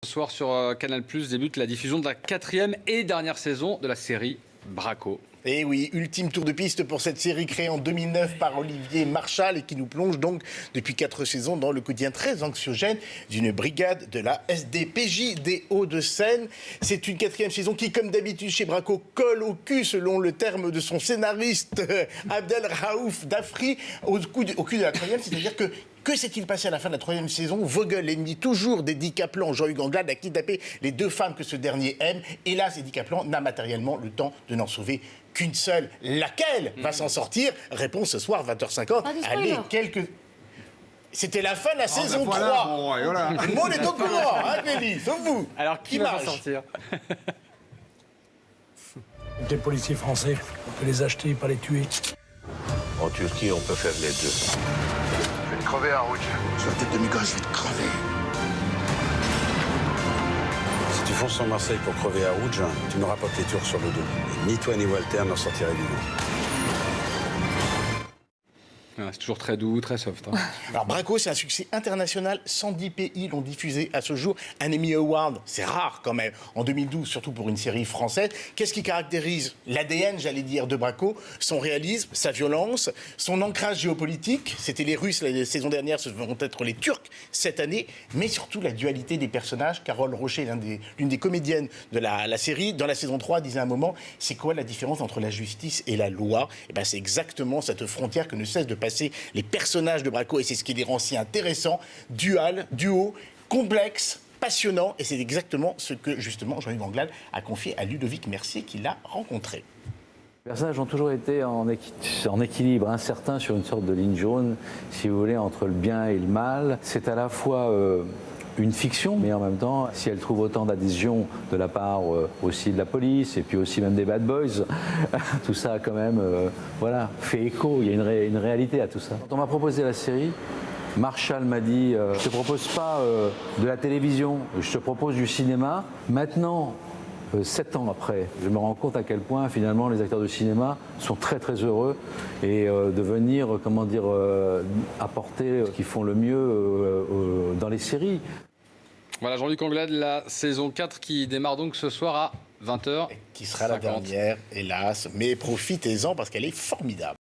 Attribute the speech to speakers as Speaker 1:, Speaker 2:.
Speaker 1: Ce soir sur Canal+, débute la diffusion de la 4e et dernière saison de la série Braco.
Speaker 2: Et oui, ultime tour de piste pour cette série créée en 2009 par Olivier Marchal et qui nous plonge donc depuis 4 saisons dans le quotidien très anxiogène d'une brigade de la SDPJ des Hauts-de-Seine. C'est une 4e saison qui, comme d'habitude chez Braco, colle au cul selon le terme de son scénariste Abdel Raouf Dafri, au cul de la 3e, c'est-à-dire que s'est-il passé à la fin de la 3e saison? Vogel, l'ennemi toujours d'Eddie Kaplan, Jean-Hugues Anglade, a kidnappé les 2 femmes que ce dernier aime. Hélas, Eddie Kaplan n'a matériellement le temps de n'en sauver qu'une seule. Laquelle va s'en sortir? Réponse ce soir, 20h50. Allez, C'était la fin de la saison 3.
Speaker 3: Bon, ouais, voilà.
Speaker 2: Tout le monde est au courant, hein, Clélie? Sauf vous.
Speaker 1: Alors, qui va s'en sortir?
Speaker 4: Des policiers français, on peut les acheter, pas les tuer.
Speaker 5: En Turquie, on peut faire les deux.
Speaker 6: Je vais te crever, Haroun.
Speaker 2: Sur la tête de mes gosses, je vais te crever.
Speaker 5: Si tu fonces sur Marseille pour crever à Rouge, tu n'auras pas que les Turcs sur le dos. Et ni toi ni Walter n'en sortirez vivant.
Speaker 1: C'est toujours très doux, très soft. Hein.
Speaker 2: Alors Braco, c'est un succès international. 110 pays l'ont diffusé à ce jour. Un Emmy Award, c'est rare quand même. En 2012, surtout pour une série française. Qu'est-ce qui caractérise l'ADN, j'allais dire, de Braco? Son réalisme, sa violence, son ancrage géopolitique. C'était les Russes la saison dernière, ce vont être les Turcs cette année. Mais surtout la dualité des personnages. Carole Rocher, l'une des comédiennes de la série, dans la saison 3, disait à un moment, c'est quoi la différence entre la justice et la loi? Et ben, c'est exactement cette frontière que ne cesse de passer les personnages de Braco, et c'est ce qui les rend si intéressants, duo, complexe, passionnant, et c'est exactement ce que justement Jean-Hugues Anglade a confié à Ludovic Mercier qui l'a rencontré.
Speaker 7: Les personnages ont toujours été en équilibre incertain sur une sorte de ligne jaune, si vous voulez, entre le bien et le mal. C'est à la fois une fiction, mais en même temps, si elle trouve autant d'adhésion de la part aussi de la police et puis aussi même des bad boys, tout ça a quand même fait écho, il y a une réalité à tout ça. Quand on m'a proposé la série, Marshall m'a dit je te propose pas de la télévision, je te propose du cinéma. Maintenant, 7 ans après, je me rends compte à quel point finalement les acteurs de cinéma sont très très heureux et de venir, apporter ce qu'ils font le mieux dans les séries.
Speaker 1: Voilà, Jean-Luc Anglade, la saison 4 qui démarre donc ce soir à 20h.
Speaker 2: Qui sera la dernière, hélas, mais profitez-en parce qu'elle est formidable.